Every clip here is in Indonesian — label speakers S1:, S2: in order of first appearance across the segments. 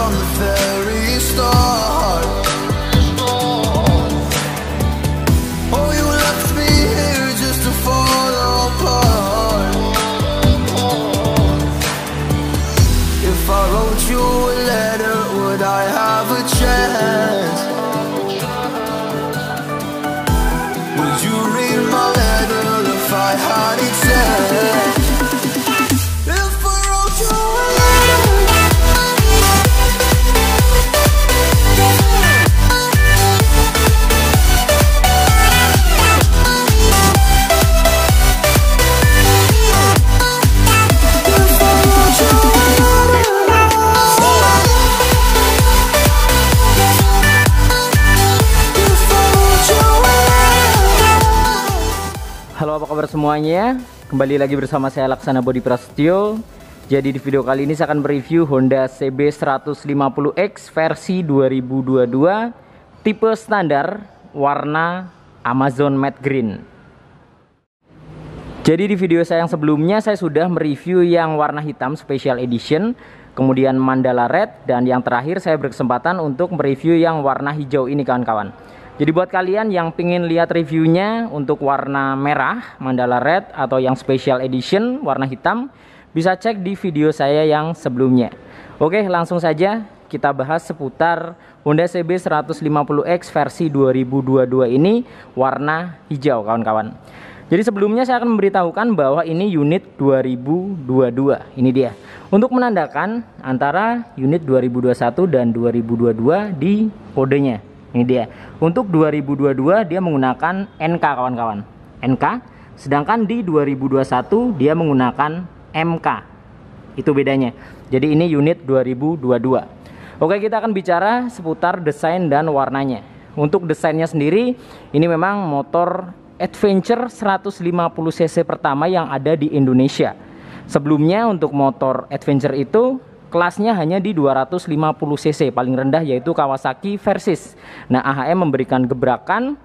S1: from the very start. Oh, you left me here just to fall apart. If I wrote you a letter, would I have a chance? Would you read my letter if I had it sent? If I wrote you a
S2: Halo, apa kabar semuanya? Kembali lagi bersama saya Laksana Bodi Prasetyo. Jadi di video kali ini saya akan mereview Honda CB 150X versi 2022 tipe standar warna Amazon Matte Green. Jadi di video saya yang sebelumnya saya sudah mereview yang warna hitam Special Edition, kemudian Mandala Red, dan yang terakhir saya berkesempatan untuk mereview yang warna hijau ini kawan-kawan. Jadi buat kalian yang pingin lihat reviewnya untuk warna merah Mandala Red atau yang Special Edition warna hitam, bisa cek di video saya yang sebelumnya. Oke, langsung saja kita bahas seputar Honda CB 150X versi 2022 ini warna hijau kawan-kawan. Jadi sebelumnya saya akan memberitahukan bahwa ini unit 2022. Ini dia. Untuk menandakan antara unit 2021 dan 2022 di kodenya. Ini dia. Untuk 2022 dia menggunakan NK kawan-kawan. NK. Sedangkan di 2021 dia menggunakan MK. Itu bedanya. Jadi ini unit 2022. Oke, kita akan bicara seputar desain dan warnanya. Untuk desainnya sendiri, ini memang motor adventure 150cc pertama yang ada di Indonesia. Sebelumnya untuk motor adventure itu kelasnya hanya di 250cc paling rendah, yaitu Kawasaki Versys. Nah, AHM memberikan gebrakan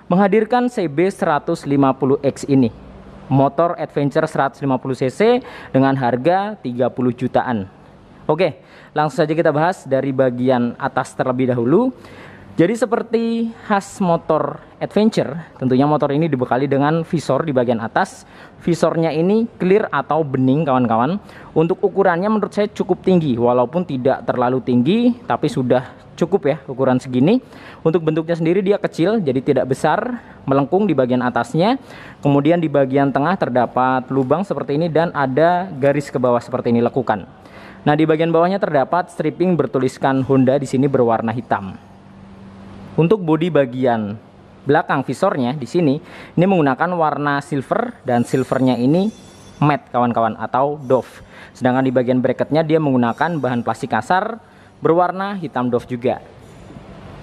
S2: menghadirkan CB 150X ini, motor adventure 150cc dengan harga 30 jutaan. Oke, langsung saja kita bahas dari bagian atas terlebih dahulu. Jadi seperti khas motor adventure, tentunya motor ini dibekali dengan visor di bagian atas. Visornya ini clear atau bening kawan-kawan. Untuk ukurannya menurut saya cukup tinggi, walaupun tidak terlalu tinggi, tapi sudah cukup ya ukuran segini. Untuk bentuknya sendiri dia kecil, jadi tidak besar, melengkung di bagian atasnya. Kemudian di bagian tengah terdapat lubang seperti ini dan ada garis ke bawah seperti ini lekukan. Nah, di bagian bawahnya terdapat stripping bertuliskan Honda di sini berwarna hitam. Untuk bodi bagian belakang visornya di sini ini menggunakan warna silver, dan silvernya ini matte kawan-kawan atau doff. Sedangkan di bagian bracketnya dia menggunakan bahan plastik kasar berwarna hitam doff juga.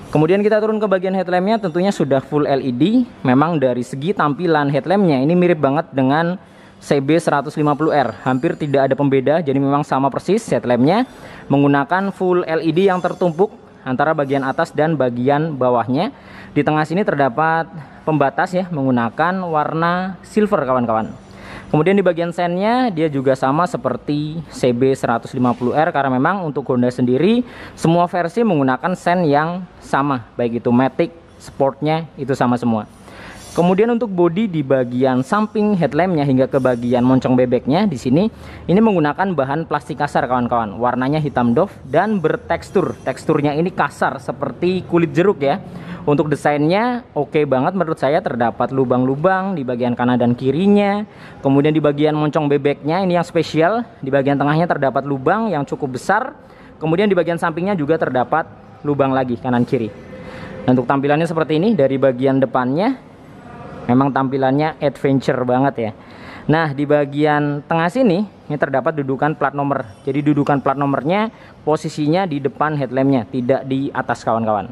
S2: Kemudian kita turun ke bagian headlampnya, tentunya sudah full LED. Memang dari segi tampilan headlampnya ini mirip banget dengan CB 150R, hampir tidak ada pembeda. Jadi memang sama persis headlampnya, menggunakan full LED yang tertumpuk antara bagian atas dan bagian bawahnya. Di tengah sini terdapat pembatas ya, menggunakan warna silver kawan-kawan. Kemudian di bagian sennya dia juga sama seperti CB 150R, karena memang untuk Honda sendiri semua versi menggunakan sen yang sama, baik itu Matic, Sportnya itu sama semua. Kemudian untuk bodi di bagian samping headlampnya hingga ke bagian moncong bebeknya di sini ini menggunakan bahan plastik kasar kawan-kawan. Warnanya hitam doff dan bertekstur. Teksturnya ini kasar seperti kulit jeruk ya. Untuk desainnya oke banget menurut saya, terdapat lubang-lubang di bagian kanan dan kirinya. Kemudian di bagian moncong bebeknya ini yang spesial, di bagian tengahnya terdapat lubang yang cukup besar. Kemudian di bagian sampingnya juga terdapat lubang lagi kanan kiri. Untuk tampilannya seperti ini dari bagian depannya. Memang tampilannya adventure banget ya. Nah, di bagian tengah sini ini terdapat dudukan plat nomor. Jadi dudukan plat nomornya posisinya di depan headlampnya, tidak di atas kawan-kawan.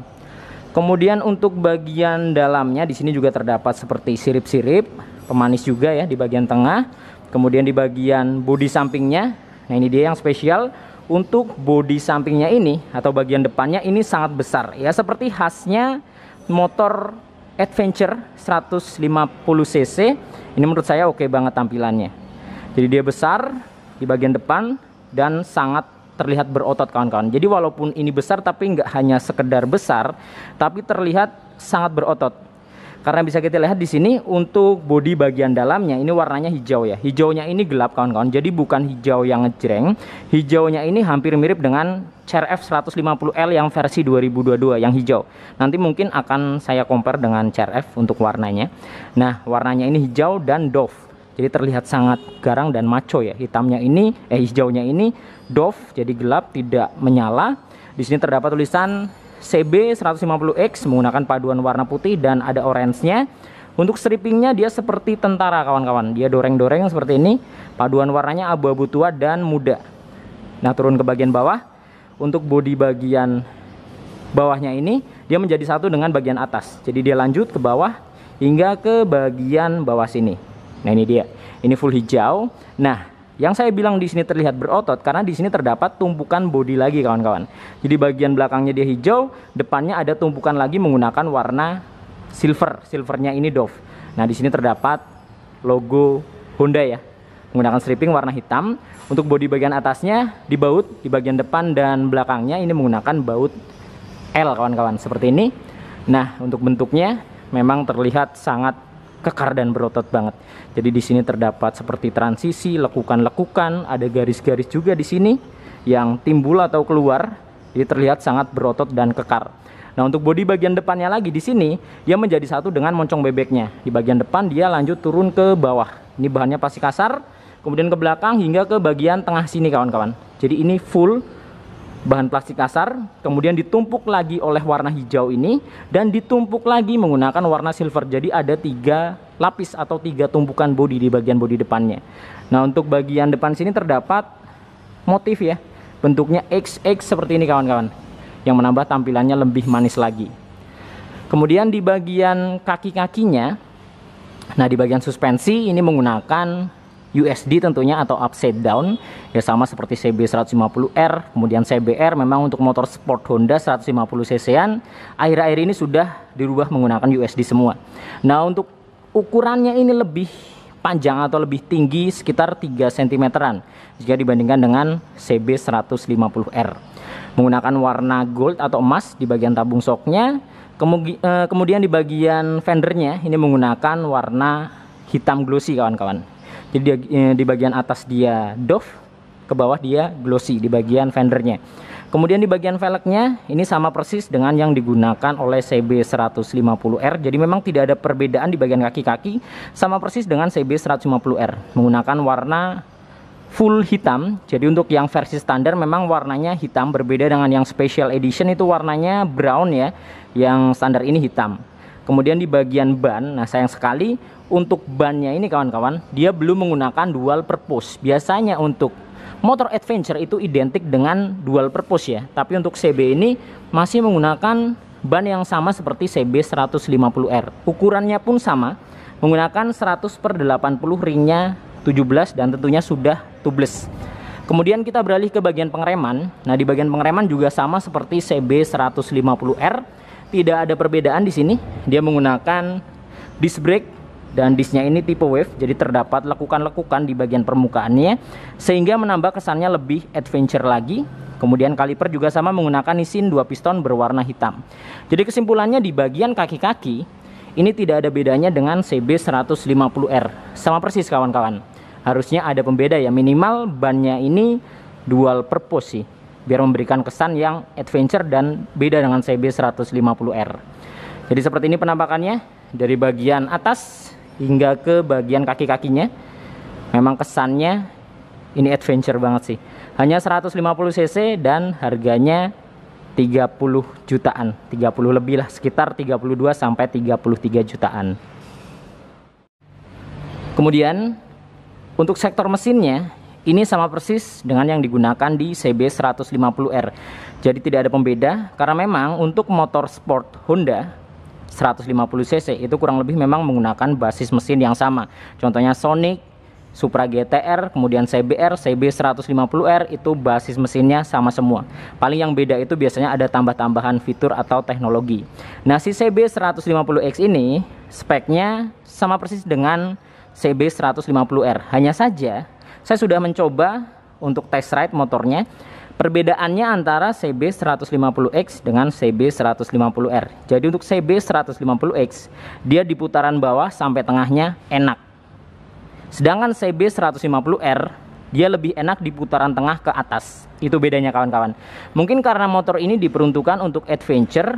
S2: Kemudian untuk bagian dalamnya di sini juga terdapat seperti sirip-sirip pemanis juga ya di bagian tengah. Kemudian di bagian bodi sampingnya, nah ini dia yang spesial. Untuk bodi sampingnya ini atau bagian depannya ini sangat besar ya, seperti khasnya motor adventure 150cc. Ini menurut saya oke banget tampilannya. Jadi dia besar di bagian depan dan sangat terlihat berotot kawan-kawan. Jadi walaupun ini besar tapi nggak hanya sekedar besar, tapi terlihat sangat berotot. Karena bisa kita lihat di sini untuk bodi bagian dalamnya ini warnanya hijau ya. Hijaunya ini gelap kawan-kawan. Jadi bukan hijau yang ngejreng. Hijaunya ini hampir mirip dengan CRF 150L yang versi 2022 yang hijau. Nanti mungkin akan saya compare dengan CRF untuk warnanya. Nah, warnanya ini hijau dan doff. Jadi terlihat sangat garang dan maco ya. Hijaunya ini doff, jadi gelap, tidak menyala. Di sini terdapat tulisan CB 150X menggunakan paduan warna putih dan ada orange-nya. Untuk strippingnya dia seperti tentara kawan-kawan. Dia doreng-doreng seperti ini. Paduan warnanya abu-abu tua dan muda. Nah, turun ke bagian bawah. Untuk bodi bagian bawahnya ini dia menjadi satu dengan bagian atas. Jadi dia lanjut ke bawah hingga ke bagian bawah sini. Nah, ini dia. Ini full hijau. Nah, yang saya bilang di sini terlihat berotot karena di sini terdapat tumpukan bodi lagi kawan-kawan. Jadi bagian belakangnya dia hijau, depannya ada tumpukan lagi menggunakan warna silver. Silvernya ini doff. Nah, di sini terdapat logo Honda ya. Menggunakan stripping warna hitam. Untuk bodi bagian atasnya di baut di bagian depan dan belakangnya ini menggunakan baut L kawan-kawan seperti ini. Nah, untuk bentuknya memang terlihat sangat kekar dan berotot banget. Jadi di sini terdapat seperti transisi, lekukan-lekukan, ada garis-garis juga di sini yang timbul atau keluar. Jadi terlihat sangat berotot dan kekar. Nah, untuk bodi bagian depannya lagi di sini dia menjadi satu dengan moncong bebeknya. Di bagian depan dia lanjut turun ke bawah. Ini bahannya plastik kasar, kemudian ke belakang hingga ke bagian tengah sini kawan-kawan. Jadi ini full bahan plastik kasar, kemudian ditumpuk lagi oleh warna hijau ini dan ditumpuk lagi menggunakan warna silver. Jadi ada 3 lapis atau 3 tumpukan bodi di bagian bodi depannya. Nah, untuk bagian depan sini terdapat motif ya, bentuknya XX seperti ini kawan-kawan, yang menambah tampilannya lebih manis lagi. Kemudian di bagian kaki-kakinya, nah di bagian suspensi ini menggunakan USD tentunya atau upside down ya, sama seperti CB 150R, kemudian CBR. Memang untuk motor sport Honda 150 cc-an akhir-akhir ini sudah dirubah menggunakan USD semua. Nah, untuk ukurannya ini lebih panjang atau lebih tinggi sekitar 3 cm-an jika dibandingkan dengan CB 150R. Menggunakan warna gold atau emas di bagian tabung shocknya. Kemudian di bagian fendernya ini menggunakan warna hitam glossy kawan-kawan. Jadi di bagian atas dia doff, ke bawah dia glossy di bagian fendernya. Kemudian di bagian velgnya ini sama persis dengan yang digunakan oleh CB 150R. Jadi memang tidak ada perbedaan di bagian kaki-kaki, sama persis dengan CB 150R. Menggunakan warna full hitam. Jadi untuk yang versi standar memang warnanya hitam, berbeda dengan yang special edition itu warnanya brown ya. Yang standar ini hitam. Kemudian di bagian ban, nah sayang sekali untuk bannya ini kawan-kawan, dia belum menggunakan dual purpose. Biasanya untuk motor adventure itu identik dengan dual purpose ya. Tapi untuk CB ini masih menggunakan ban yang sama seperti CB 150R. Ukurannya pun sama, menggunakan 100/80 ringnya 17 dan tentunya sudah tubeless. Kemudian kita beralih ke bagian pengereman. Nah, di bagian pengereman juga sama seperti CB 150R. Tidak ada perbedaan di sini. Dia menggunakan disc brake dan discnya ini tipe wave. Jadi terdapat lekukan-lekukan di bagian permukaannya sehingga menambah kesannya lebih adventure lagi. Kemudian kaliper juga sama menggunakan Nissin 2 piston berwarna hitam. Jadi kesimpulannya di bagian kaki-kaki ini tidak ada bedanya dengan CB 150R. Sama persis kawan-kawan. Harusnya ada pembeda ya, minimal bannya ini dual purpose sih, biar memberikan kesan yang adventure dan beda dengan CB 150R. Jadi seperti ini penampakannya dari bagian atas hingga ke bagian kaki-kakinya. Memang kesannya ini adventure banget sih. Hanya 150 cc dan harganya 30 jutaan, 30 lebih lah, sekitar 32 sampai 33 jutaan. Kemudian untuk sektor mesinnya ini sama persis dengan yang digunakan di CB 150R. Jadi tidak ada pembeda karena memang untuk motor sport Honda 150 cc itu kurang lebih memang menggunakan basis mesin yang sama. Contohnya Sonic, Supra GTR, kemudian CBR, CB 150R itu basis mesinnya sama semua. Paling yang beda itu biasanya ada tambah-tambahan fitur atau teknologi. Nah, si CB 150X ini speknya sama persis dengan CB 150R. Hanya saja saya sudah mencoba untuk test ride motornya. Perbedaannya antara CB150X dengan CB150R. Jadi untuk CB150X dia di putaran bawah sampai tengahnya enak. Sedangkan CB150R dia lebih enak di putaran tengah ke atas. Itu bedanya kawan-kawan. Mungkin karena motor ini diperuntukkan untuk adventure,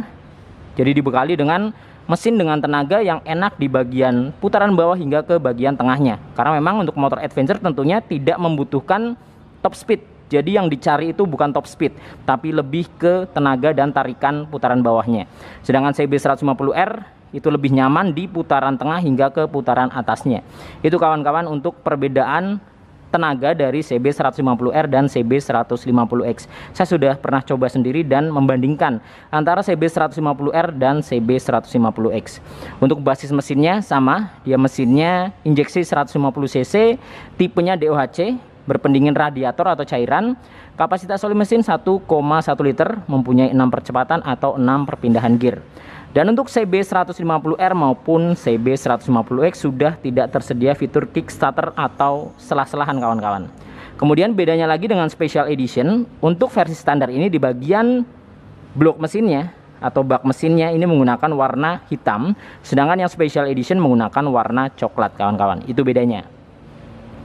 S2: jadi dibekali dengan mesin dengan tenaga yang enak di bagian putaran bawah hingga ke bagian tengahnya. Karena memang untuk motor adventure tentunya tidak membutuhkan top speed. Jadi yang dicari itu bukan top speed, tapi lebih ke tenaga dan tarikan putaran bawahnya. Sedangkan CB150R itu lebih nyaman di putaran tengah hingga ke putaran atasnya. Itu kawan-kawan untuk perbedaan tenaga dari CB150R dan CB150X. Saya sudah pernah coba sendiri dan membandingkan antara CB150R dan CB150X. Untuk basis mesinnya sama, dia mesinnya injeksi 150 cc, tipenya DOHC, berpendingin radiator atau cairan. Kapasitas oli mesin 1,1 liter, mempunyai 6 percepatan atau 6 perpindahan gear. Dan untuk CB150R maupun CB150X sudah tidak tersedia fitur kickstarter atau selah-selahan kawan-kawan. Kemudian bedanya lagi dengan special edition, untuk versi standar ini di bagian blok mesinnya atau bak mesinnya ini menggunakan warna hitam, sedangkan yang special edition menggunakan warna coklat kawan-kawan. Itu bedanya.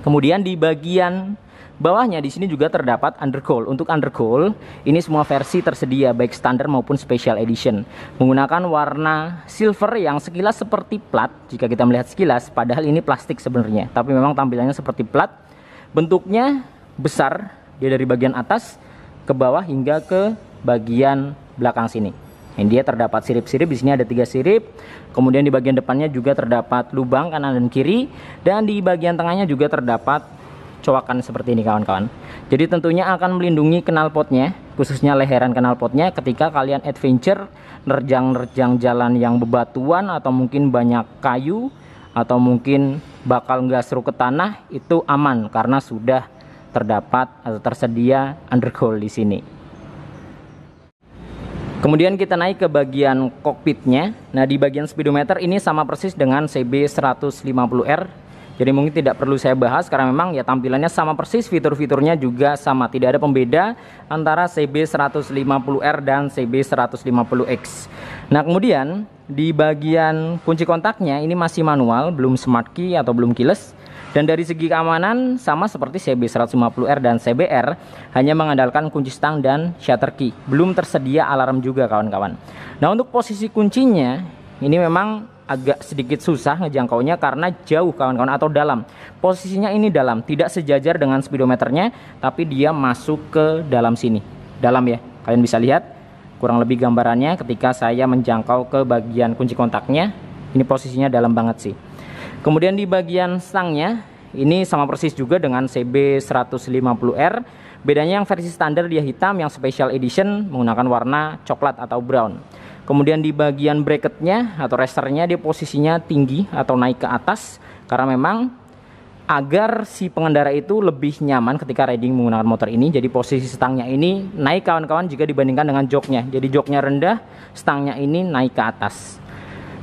S2: Kemudian di bagian bawahnya di sini juga terdapat undercowl. Untuk undercowl ini semua versi tersedia baik standar maupun special edition, menggunakan warna silver yang sekilas seperti plat jika kita melihat sekilas, padahal ini plastik sebenarnya, tapi memang tampilannya seperti plat. Bentuknya besar, dia dari bagian atas ke bawah hingga ke bagian belakang sini. Ini dia terdapat sirip-sirip, di sini ada 3 sirip. Kemudian di bagian depannya juga terdapat lubang kanan dan kiri, dan di bagian tengahnya juga terdapat coakan seperti ini kawan-kawan. Jadi tentunya akan melindungi knalpotnya, khususnya leheran knalpotnya ketika kalian adventure, nerjang-nerjang jalan yang bebatuan atau mungkin banyak kayu atau mungkin bakal nggak ke tanah, itu aman karena sudah terdapat atau tersedia undercowl di sini. Kemudian kita naik ke bagian kokpitnya. Nah, di bagian speedometer ini sama persis dengan CB150R. Jadi mungkin tidak perlu saya bahas karena memang ya tampilannya sama persis, fitur-fiturnya juga sama. Tidak ada pembeda antara CB150R dan CB150X. Nah, kemudian di bagian kunci kontaknya ini masih manual, belum smart key atau belum keyless. Dan dari segi keamanan sama seperti CB150R dan CBR, hanya mengandalkan kunci stang dan shutter key. Belum tersedia alarm juga kawan-kawan. Nah, untuk posisi kuncinya ini memang agak sedikit susah ngejangkaunya karena jauh kawan-kawan atau dalam. Posisinya ini dalam, tidak sejajar dengan speedometernya, tapi dia masuk ke dalam sini. Dalam ya, kalian bisa lihat kurang lebih gambarannya ketika saya menjangkau ke bagian kunci kontaknya. Ini posisinya dalam banget sih. Kemudian di bagian stangnya ini sama persis juga dengan CB150R. Bedanya yang versi standar dia hitam, yang special edition menggunakan warna coklat atau brown. Kemudian di bagian bracketnya atau resternya dia posisinya tinggi atau naik ke atas, karena memang agar si pengendara itu lebih nyaman ketika riding menggunakan motor ini. Jadi posisi stangnya ini naik kawan-kawan jika dibandingkan dengan joknya. Jadi joknya rendah, stangnya ini naik ke atas.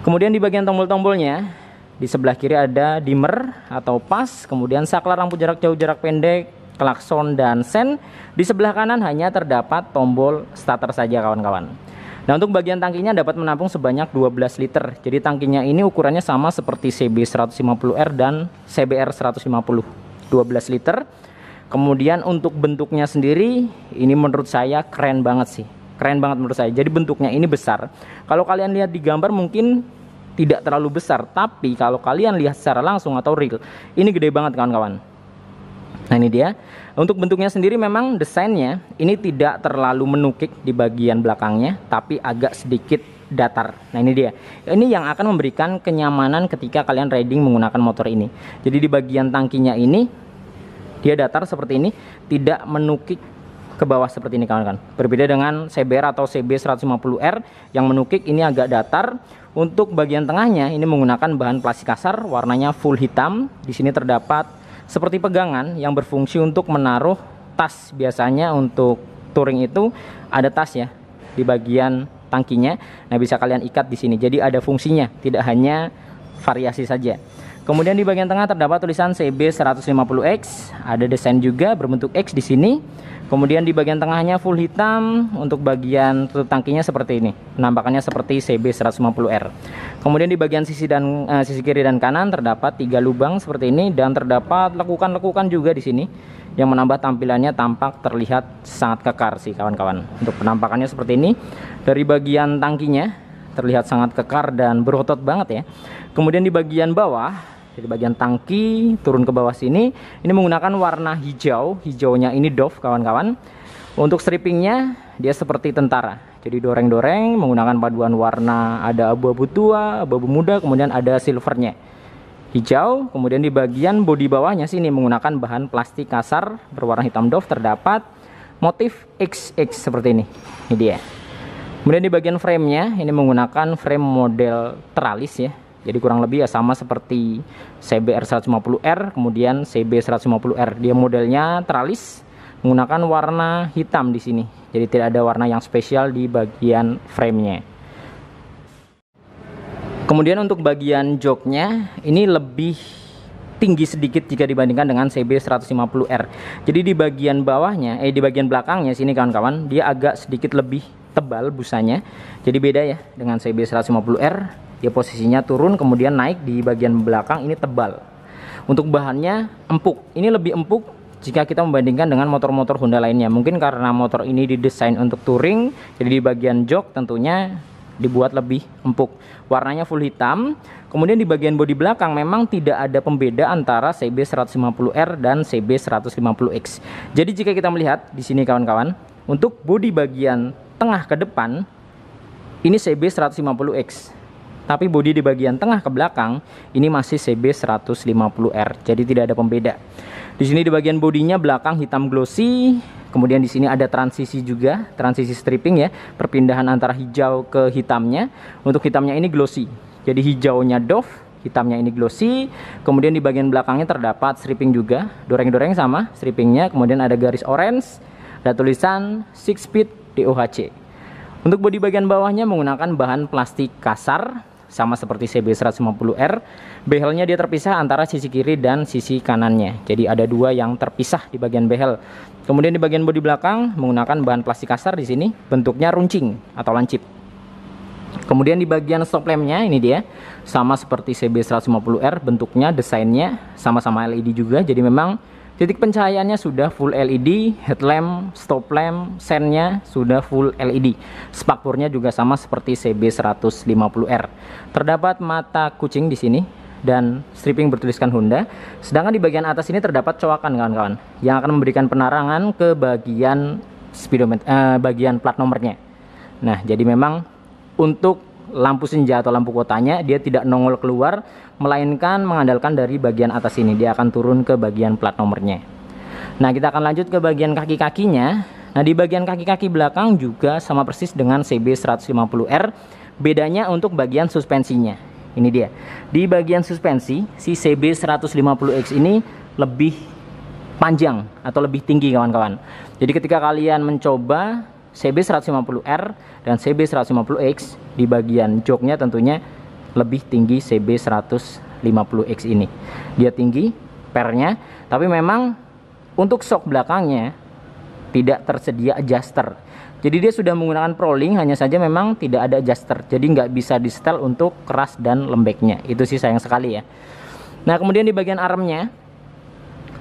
S2: Kemudian di bagian tombol-tombolnya, di sebelah kiri ada dimmer atau pas, kemudian saklar lampu jarak jauh, jarak pendek, klakson, dan sen. Di sebelah kanan hanya terdapat tombol starter saja kawan-kawan. Nah, untuk bagian tangkinya dapat menampung sebanyak 12 liter. Jadi tangkinya ini ukurannya sama seperti CB150R dan CBR150, 12 liter. Kemudian untuk bentuknya sendiri ini menurut saya keren banget sih. Keren banget menurut saya. Jadi bentuknya ini besar. Kalau kalian lihat di gambar mungkin tidak terlalu besar, tapi kalau kalian lihat secara langsung atau real, ini gede banget kawan-kawan. Nah, ini dia. Untuk bentuknya sendiri memang desainnya ini tidak terlalu menukik di bagian belakangnya, tapi agak sedikit datar. Nah, ini dia. Ini yang akan memberikan kenyamanan ketika kalian riding menggunakan motor ini. Jadi di bagian tangkinya ini dia datar seperti ini, tidak menukik ke bawah seperti ini kawan-kawan. Berbeda dengan CBR atau CB150R yang menukik, ini agak datar. Untuk bagian tengahnya ini menggunakan bahan plastik kasar, warnanya full hitam. Di sini terdapat seperti pegangan yang berfungsi untuk menaruh tas. Biasanya untuk touring itu ada tas ya di bagian tangkinya. Nah, bisa kalian ikat di sini. Jadi ada fungsinya, tidak hanya variasi saja. Kemudian di bagian tengah terdapat tulisan CB150X, ada desain juga berbentuk X di sini. Kemudian di bagian tengahnya full hitam, untuk bagian tutup tangkinya seperti ini, penampakannya seperti CB150R. Kemudian di bagian sisi kiri dan kanan terdapat 3 lubang seperti ini, dan terdapat lekukan-lekukan juga di sini yang menambah tampilannya tampak terlihat sangat kekar sih kawan-kawan. Untuk penampakannya seperti ini, dari bagian tangkinya terlihat sangat kekar dan berotot banget ya. Kemudian di bagian bawah, dari bagian tangki turun ke bawah sini, ini menggunakan warna hijau. Hijaunya ini doff kawan-kawan. Untuk strippingnya dia seperti tentara, jadi doreng-doreng menggunakan paduan warna, ada abu-abu tua, abu-abu muda, kemudian ada silvernya, hijau. Kemudian di bagian bodi bawahnya sini menggunakan bahan plastik kasar berwarna hitam doff, terdapat motif XX seperti ini. Ini dia. Kemudian di bagian framenya ini menggunakan frame model teralis ya. Jadi kurang lebih ya sama seperti CBR150R, kemudian CB150R. Dia modelnya teralis menggunakan warna hitam di sini. Jadi tidak ada warna yang spesial di bagian framenya. Kemudian untuk bagian joknya ini lebih tinggi sedikit jika dibandingkan dengan CB150R. Jadi di bagian bawahnya, di bagian belakangnya sini kawan-kawan, dia agak sedikit lebih tebal busanya. Jadi beda ya dengan CB150R. Dia posisinya turun kemudian naik, di bagian belakang ini tebal. Untuk bahannya empuk. Ini lebih empuk jika kita membandingkan dengan motor-motor Honda lainnya. Mungkin karena motor ini didesain untuk touring, jadi di bagian jok tentunya dibuat lebih empuk. Warnanya full hitam. Kemudian di bagian bodi belakang memang tidak ada pembeda antara CB150R dan CB150X. Jadi jika kita melihat di sini kawan-kawan, untuk bodi bagian tengah ke depan ini CB150X. Tapi bodi di bagian tengah ke belakang ini masih CB150R. Jadi tidak ada pembeda. Di sini di bagian bodinya belakang hitam glossy. Kemudian di sini ada transisi juga, transisi stripping ya, perpindahan antara hijau ke hitamnya. Untuk hitamnya ini glossy. Jadi hijaunya doff, hitamnya ini glossy. Kemudian di bagian belakangnya terdapat stripping juga, doreng-doreng sama strippingnya. Kemudian ada garis orange, ada tulisan 6 speed DOHC. Untuk bodi bagian bawahnya menggunakan bahan plastik kasar, sama seperti CB150R. Behelnya dia terpisah antara sisi kiri dan sisi kanannya. Jadi ada dua yang terpisah di bagian behel. Kemudian di bagian bodi belakang menggunakan bahan plastik kasar di sini, bentuknya runcing atau lancip. Kemudian di bagian stop lampnya ini dia sama seperti CB150R, bentuknya, desainnya sama-sama LED juga. Jadi memang titik pencahayaannya sudah full LED, headlamp, stop lamp, sennya sudah full LED. Spakbornya juga sama seperti CB150R. Terdapat mata kucing di sini dan stripping bertuliskan Honda. Sedangkan di bagian atas ini terdapat coakan kawan-kawan yang akan memberikan penerangan ke bagian speedometer, bagian plat nomornya. Nah, jadi memang untuk lampu senja atau lampu kotanya dia tidak nongol keluar, melainkan mengandalkan dari bagian atas ini. Dia akan turun ke bagian plat nomornya. Nah, kita akan lanjut ke bagian kaki-kakinya. Nah, di bagian kaki-kaki belakang juga sama persis dengan CB150R. Bedanya untuk bagian suspensinya. Ini dia. Di bagian suspensi, si CB150X ini lebih panjang atau lebih tinggi kawan-kawan. Jadi ketika kalian mencoba CB150R dan CB150X, di bagian joknya tentunya lebih tinggi CB150X ini. Dia tinggi pernya, tapi memang untuk shock belakangnya tidak tersedia adjuster. Jadi dia sudah menggunakan Prolink, hanya saja memang tidak ada adjuster. Jadi nggak bisa di setel untuk keras dan lembeknya. Itu sih sayang sekali ya. Nah, kemudian di bagian armnya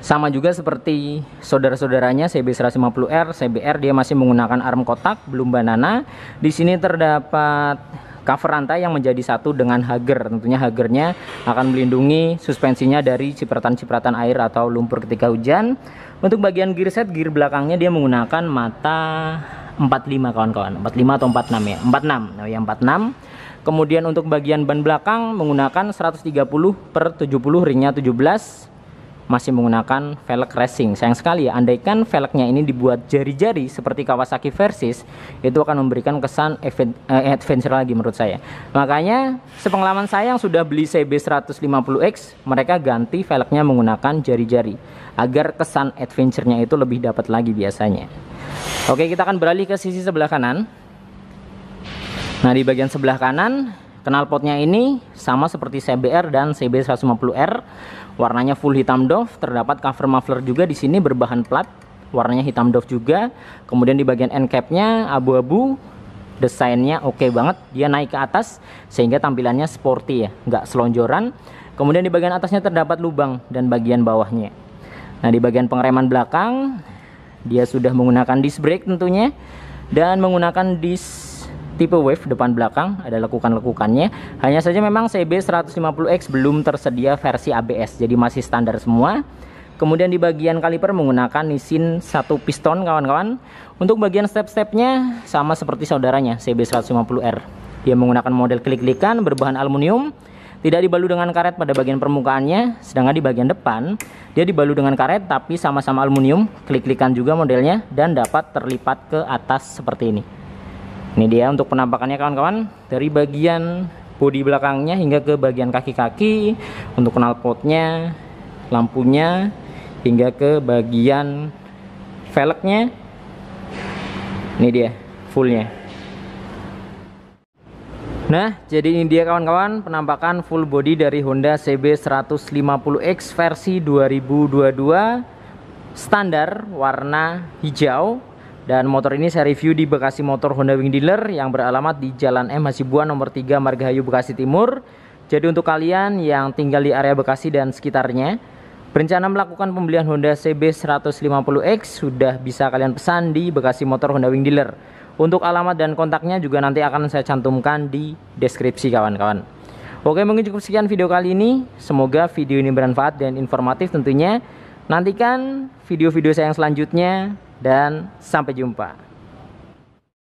S2: sama juga seperti saudara-saudaranya CB150R, CBR, dia masih menggunakan arm kotak, belum banana. Di sini terdapat cover rantai yang menjadi satu dengan hager. Tentunya hagernya akan melindungi suspensinya dari cipratan-cipratan air atau lumpur ketika hujan. Untuk bagian gear set, gear belakangnya dia menggunakan mata 45 kawan-kawan, 45 atau 46 ya, 46, nah yang 46. Kemudian untuk bagian ban belakang menggunakan 130/70, ringnya 17. Masih menggunakan velg racing. Sayang sekali ya, andaikan velgnya ini dibuat jari-jari seperti Kawasaki Versys, itu akan memberikan kesan adventure lagi menurut saya. Makanya sepengalaman saya yang sudah beli CB150X, mereka ganti velgnya menggunakan jari-jari agar kesan adventure-nya itu lebih dapat lagi biasanya. Oke, kita akan beralih ke sisi sebelah kanan. Nah, di bagian sebelah kanan knalpotnya ini sama seperti CBR dan CB150R, warnanya full hitam doff. Terdapat cover muffler juga di sini berbahan plat, warnanya hitam doff juga. Kemudian di bagian end capnya abu-abu, desainnya oke banget, dia naik ke atas sehingga tampilannya sporty ya, nggak selonjoran. Kemudian di bagian atasnya terdapat lubang dan bagian bawahnya. Nah, di bagian pengereman belakang dia sudah menggunakan disc brake tentunya, dan menggunakan disc tipe wave depan belakang, ada lekukan-lekukannya. Hanya saja memang CB150X belum tersedia versi ABS, jadi masih standar semua. Kemudian di bagian kaliper menggunakan Nissin 1 piston kawan-kawan. Untuk bagian step-stepnya sama seperti saudaranya CB150R. Dia menggunakan model klik-klikan berbahan aluminium, tidak dibalut dengan karet pada bagian permukaannya. Sedangkan di bagian depan dia dibalut dengan karet tapi sama-sama aluminium, klik-klikan juga modelnya, dan dapat terlipat ke atas seperti ini. Ini dia untuk penampakannya kawan-kawan, dari bagian bodi belakangnya hingga ke bagian kaki-kaki, untuk knalpotnya, lampunya, hingga ke bagian velgnya. Ini dia fullnya. Nah, jadi ini dia kawan-kawan penampakan full body dari Honda CB150X versi 2022 standar warna hijau. Dan motor ini saya review di Bekasi Motor Honda Wing Dealer yang beralamat di Jalan M Hasibuan nomor 3 Margahayu, Bekasi Timur. Jadi untuk kalian yang tinggal di area Bekasi dan sekitarnya, berencana melakukan pembelian Honda CB150X, sudah bisa kalian pesan di Bekasi Motor Honda Wing Dealer. Untuk alamat dan kontaknya juga nanti akan saya cantumkan di deskripsi kawan-kawan. Oke, mungkin cukup sekian video kali ini. Semoga video ini bermanfaat dan informatif tentunya. Nantikan video-video saya yang selanjutnya. Dan sampai jumpa.